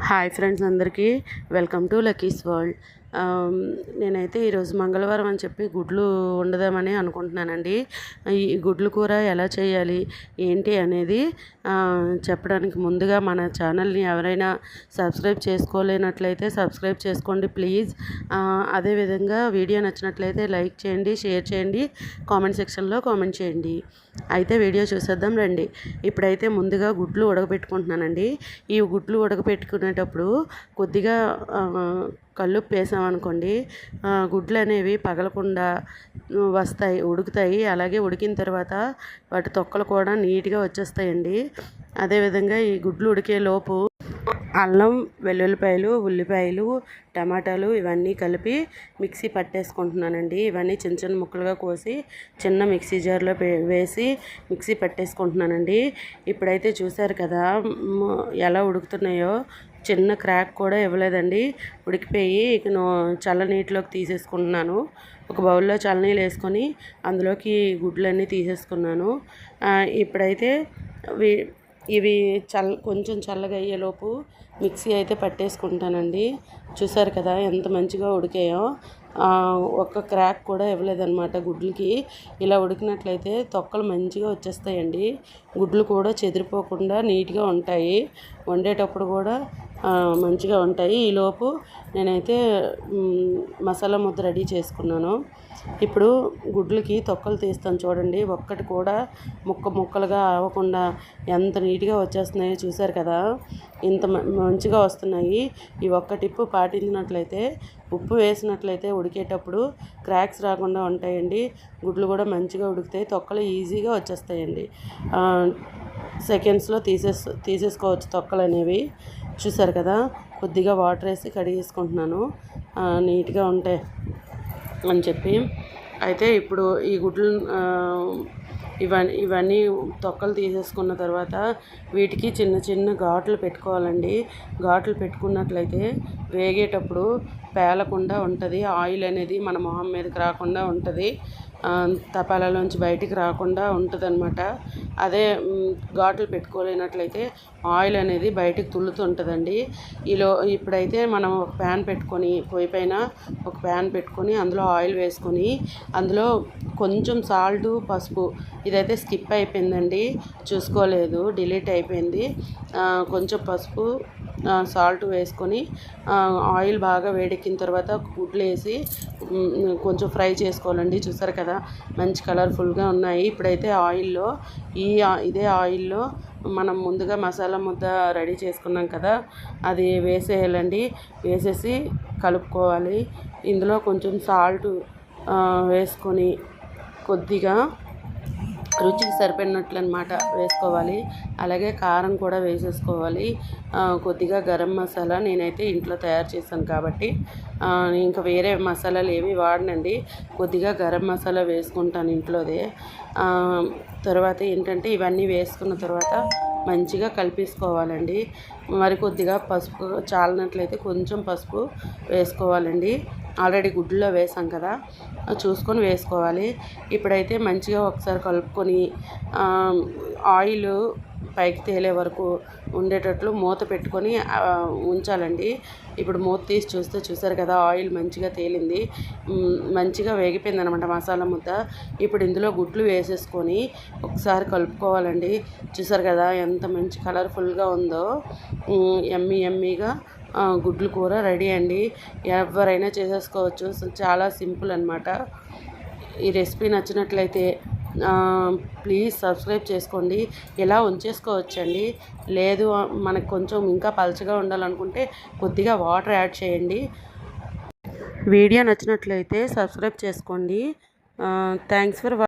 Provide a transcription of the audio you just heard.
Hi friends, అందరికీ welcome to Lucky's world. నేనైతే ఈరోజు మంగళవారం అని చెప్పి గుడ్లు వండుదామని అనుకుంటున్నానండి. ఈ గుడ్లు కూర ఎలా చేయాలి ఏంటి అనేది చెప్పడానికి ముందుగా మన ఛానల్ని ఎవరైనా సబ్స్క్రైబ్ చేసుకోలేనట్లయితే సబ్స్క్రైబ్ చేసుకోండి ప్లీజ్. అదేవిధంగా వీడియో నచ్చినట్లయితే లైక్ చేయండి, షేర్ చేయండి, కామెంట్ సెక్షన్లో కామెంట్ చేయండి. అయితే వీడియో చూసేద్దాం రండి. ఇప్పుడైతే ముందుగా గుడ్లు ఉడకపెట్టుకుంటున్నానండి. ఈ గుడ్లు ఉడకపెట్టుకునేటప్పుడు కొద్దిగా కల్లుప్పు వేసామనుకోండి, గుడ్లు అనేవి పగలకుండా వస్తాయి, ఉడుకుతాయి. అలాగే ఉడికిన తర్వాత వాటి తొక్కలు కూడా నీట్గా వచ్చేస్తాయండి. అదేవిధంగా ఈ గుడ్లు ఉడికే లోపు అల్లం, వెల్లుల్లిపాయలు, ఉల్లిపాయలు, టమాటాలు ఇవన్నీ కలిపి మిక్సీ పట్టేసుకుంటున్నానండి. ఇవన్నీ చిన్న చిన్న ముక్కలుగా కోసి చిన్న మిక్సీ జార్లో వేసి మిక్సీ పట్టేసుకుంటున్నానండి. ఇప్పుడైతే చూసారు కదా ఎలా ఉడుకుతున్నాయో, చిన్న క్రాక్ కూడా ఇవ్వలేదండి. ఉడికిపోయి ఇక చల్లనీటిలోకి తీసేసుకుంటున్నాను. ఒక బౌల్లో చల్లనీళ్ళు వేసుకొని అందులోకి గుడ్లన్నీ తీసేసుకున్నాను. ఇప్పుడైతే ఇవి కొంచెం చల్లగా అయ్యేలోపు మిక్సీ అయితే పట్టేసుకుంటానండి. చూసారు కదా ఎంత మంచిగా ఉడికాయో. ఒక్క క్రాక్ కూడా ఇవ్వలేదన్నమాట గుడ్లకి. ఇలా ఉడికినట్లయితే తొక్కలు మంచిగా వచ్చేస్తాయండి. గుడ్లు కూడా చెదిరిపోకుండా నీట్గా ఉంటాయి, వండేటప్పుడు కూడా మంచిగా ఉంటాయి. ఈలోపు నేనైతే మసాలా ముద్ద రెడీ చేసుకున్నాను. ఇప్పుడు గుడ్లకి తొక్కలు తీస్తాను చూడండి. ఒక్కటి కూడా ముక్కలుగా అవ్వకుండా ఎంత నీట్గా వచ్చేస్తున్నాయో చూసారు కదా, ఇంత మంచిగా వస్తున్నాయి. ఈ ఒక్క టిప్పు పాటించినట్లయితే, ఉప్పు వేసినట్లయితే ఉడికేటప్పుడు క్రాక్స్ రాకుండా ఉంటాయండి. గుడ్లు కూడా మంచిగా ఉడుకుతాయి, తొక్కలు ఈజీగా వచ్చేస్తాయండి. సెకండ్స్లో తీసేసుకోవచ్చు తొక్కలు అనేవి. చూసారు కదా, కొద్దిగా వాటర్ వేసి కడిగేసుకుంటున్నాను నీట్గా ఉంటాయి అని చెప్పి. అయితే ఇప్పుడు ఈ గుడ్లు ఇవన్నీ తొక్కలు తీసేసుకున్న తర్వాత వీటికి చిన్న చిన్న ఘాట్లు పెట్టుకోవాలండి. ఘాట్లు పెట్టుకున్నట్లయితే వేగేటప్పుడు పేలకుండా ఉంటుంది, ఆయిల్ అనేది మన మొహం మీదకి రాకుండా ఉంటుంది, తపాలాలోంచి బయటికి రాకుండా ఉంటుంది అనమాట. అదే ఘాట్లు పెట్టుకోలేనట్లయితే ఆయిల్ అనేది బయటికి తుల్లుతుంటుందండి. ఇప్పుడైతే మనం ఒక ప్యాన్ పెట్టుకొని, పొయ్యి పైన ఒక ప్యాన్ పెట్టుకొని అందులో ఆయిల్ వేసుకొని అందులో కొంచెం సాల్టు, పసుపు, ఇదైతే స్కిప్ అయిపోయిందండి, చూసుకోలేదు, డిలీట్ అయిపోయింది. కొంచెం పసుపు, సాల్ట్ వేసుకొని ఆయిల్ బాగా వేడెక్కిన తర్వాత గుడ్లు వేసి కొంచెం ఫ్రై చేసుకోవాలండి. చూసారు కదా మంచి కలర్ఫుల్గా ఉన్నాయి. ఇప్పుడైతే ఇదే ఆయిల్లో మనం ముందుగా మసాలా ముద్ద రెడీ చేసుకున్నాం కదా, అది వేసేయాలండి. వేసేసి కలుపుకోవాలి. ఇందులో కొంచెం సాల్ట్ వేసుకొని కొద్దిగా రుచికి సరిపడినట్లు అనమాట వేసుకోవాలి. అలాగే కారం కూడా వేసేసుకోవాలి. కొద్దిగా గరం మసాలా నేనైతే ఇంట్లో తయారు చేశాను కాబట్టి ఇంకా వేరే మసాలాలు ఏవి వాడనండి. కొద్దిగా గరం మసాలా వేసుకుంటాను ఇంట్లోదే. తర్వాత ఏంటంటే ఇవన్నీ వేసుకున్న తర్వాత మంచిగా కలిపేసుకోవాలండి. మరి కొద్దిగా పసుపు చాలినట్లయితే కొంచెం పసుపు వేసుకోవాలండి. ఆల్రెడీ గుడ్లో వేసాం కదా, చూసుకొని వేసుకోవాలి. ఇప్పుడైతే మంచిగా ఒకసారి కలుపుకొని ఆయిల్ పైకి తేలే వరకు ఉండేటట్లు మూత పెట్టుకొని ఉంచాలండి. ఇప్పుడు మూత తీసి చూసారు కదా ఆయిల్ మంచిగా తేలింది, మంచిగా వేగిపోయింది అనమాట మసాలా ముద్ద. ఇప్పుడు ఇందులో గుడ్లు వేసేసుకొని ఒకసారి కలుపుకోవాలండి. చూసారు కదా ఎంత మంచి కలర్ఫుల్గా ఉందో, ఎమ్మీగా గుడ్లు కూర రెడీ అండి. ఎవరైనా చేసేసుకోవచ్చు, చాలా సింపుల్ అనమాట. ఈ రెసిపీ నచ్చినట్లయితే ప్లీజ్ సబ్స్క్రైబ్ చేసుకోండి. ఇలా ఉంచేసుకోవచ్చండి. లేదు మనకు కొంచెం ఇంకా పలచగా ఉండాలనుకుంటే కొద్దిగా వాటర్ యాడ్ చేయండి. వీడియో నచ్చినట్లయితే సబ్స్క్రైబ్ చేసుకోండి. Thanks for